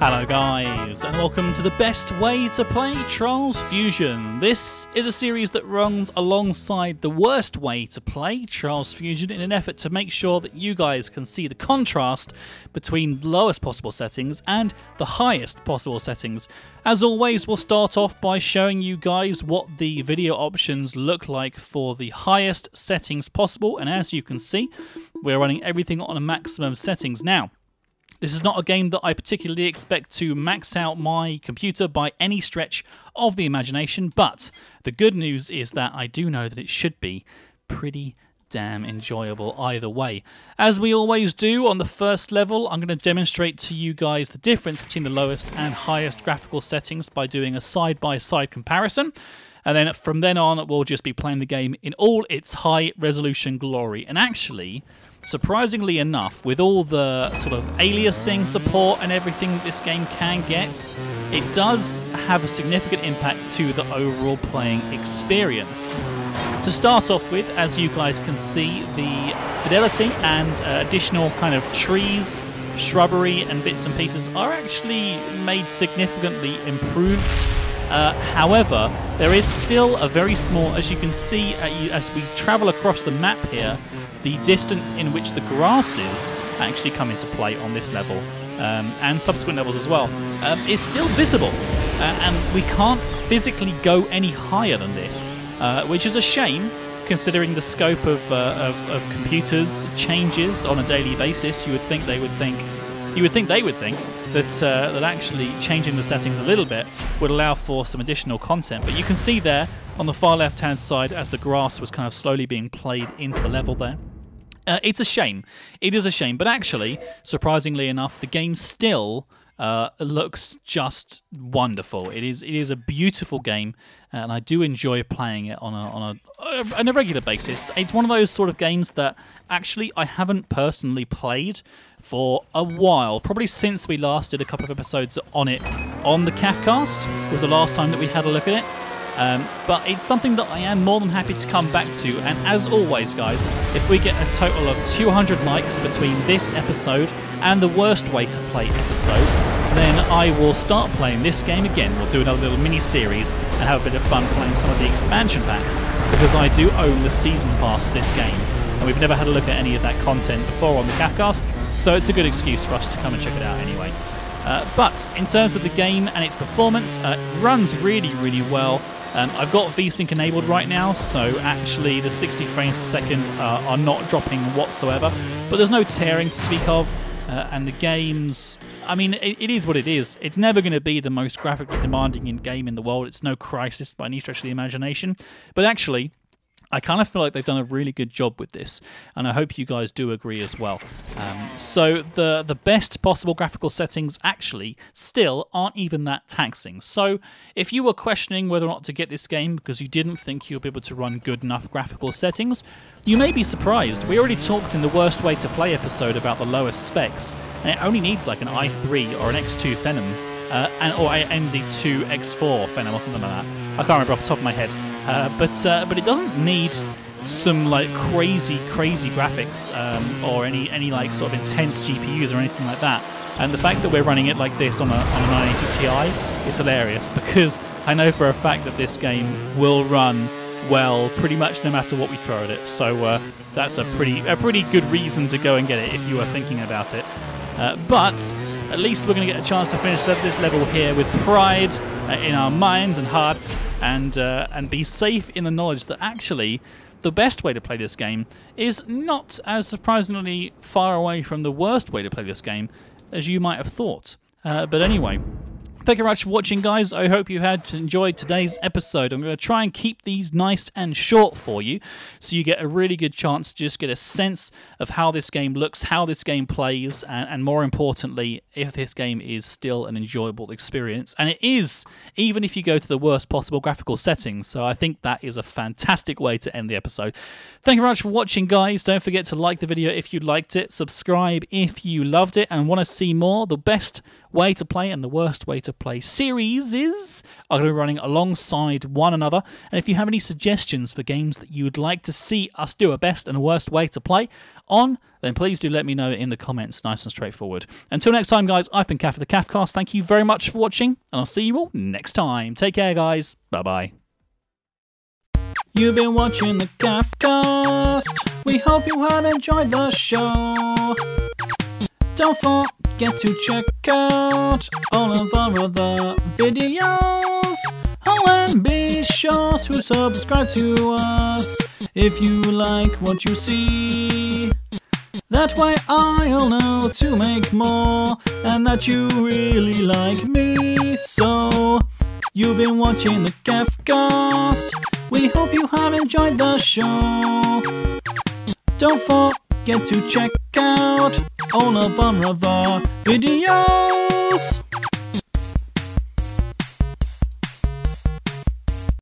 Hello guys, and welcome to the best way to play Trials Fusion. This is a series that runs alongside the worst way to play Trials Fusion in an effort to make sure that you guys can see the contrast between the lowest possible settings and the highest possible settings. As always, we'll start off by showing you guys what the video options look like for the highest settings possible, and as you can see, we're running everything on a maximum settings. Now, this is not a game that I particularly expect to max out my computer by any stretch of the imagination, but the good news is that I do know that it should be pretty damn enjoyable either way. As we always do on the first level, I'm going to demonstrate to you guys the difference between the lowest and highest graphical settings by doing a side-by-side comparison. And then from then on, we'll just be playing the game in all its high resolution glory. And actually, surprisingly enough, with all the sort of aliasing support and everything that this game can get, it does have a significant impact to the overall playing experience. To start off with, as you guys can see, the fidelity and additional kind of trees, shrubbery and bits and pieces are actually made significantly improved. However, there is still a very small, as you can see as we travel across the map here, the distance in which the grasses actually come into play on this level and subsequent levels as well is still visible, and we can't physically go any higher than this, which is a shame considering the scope of computers changes on a daily basis. You would think they would think that actually changing the settings a little bit would allow for some additional content. But you can see there on the far left-hand side as the grass was kind of slowly being played into the level there. It's a shame. It is a shame. But actually, surprisingly enough, the game still looks just wonderful. It is a beautiful game, and I do enjoy playing it on a regular basis. It's one of those sort of games that actually I haven't personally played for a while, probably since we last did a couple of episodes on it on the CAFcast, was the last time that we had a look at it. But it's something that I am more than happy to come back to, and as always guys, if we get a total of 200 likes between this episode and the worst way to play episode, then I will start playing this game again. We'll do another little mini-series and have a bit of fun playing some of the expansion packs, because I do own the season pass to this game, and we've never had a look at any of that content before on the CAFcast, so it's a good excuse for us to come and check it out anyway. But in terms of the game and its performance, it runs really, really well. I've got VSync enabled right now, so actually the 60 frames per second are not dropping whatsoever, but there's no tearing to speak of, and the game's, I mean, it is what it is. It's never going to be the most graphically demanding game in the world. It's no Crisis by any stretch of the imagination, but actually, I kind of feel like they've done a really good job with this, and I hope you guys do agree as well. So the best possible graphical settings actually still aren't even that taxing. So if you were questioning whether or not to get this game because you didn't think you'll be able to run good enough graphical settings, you may be surprised. We already talked in the worst way to play episode about the lowest specs, and it only needs like an i3 or an X2 Phenom, or an NZ2 X4 Phenom or something like that. I can't remember off the top of my head. But it doesn't need some like crazy graphics or any like sort of intense GPUs or anything like that. And the fact that we're running it like this on a 980 Ti is hilarious, because I know for a fact that this game will run well pretty much no matter what we throw at it. So that's a pretty good reason to go and get it if you are thinking about it. But at least we're going to get a chance to finish this level here with pride in our minds and hearts, and be safe in the knowledge that actually the best way to play this game is not as surprisingly far away from the worst way to play this game as you might have thought. But anyway, thank you very much for watching, guys. I hope you had enjoyed today's episode. I'm going to try and keep these nice and short for you, so you get a really good chance to just get a sense of how this game looks, how this game plays, and more importantly, if this game is still an enjoyable experience. And it is, even if you go to the worst possible graphical settings. So I think that is a fantastic way to end the episode. Thank you very much for watching, guys. Don't forget to like the video if you liked it, subscribe if you loved it and want to see more. The best way to play and the worst way to play series are going to be running alongside one another. And if you have any suggestions for games that you would like to see us do a best and a worst way to play on, then please do let me know in the comments. Nice and straightforward. Until next time, guys, I've been Kath of the Kathcast. Thank you very much for watching, and I'll see you all next time. Take care, guys. Bye-bye. You've been watching the Kathcast. We hope you have enjoyed the show. Don't forget to check out all of our other videos. Oh, and be sure to subscribe to us if you like what you see. That way I'll know to make more and that you really like me. So, you've been watching the Kathcast. We hope you have enjoyed the show. Don't forget to check out all of our other videos.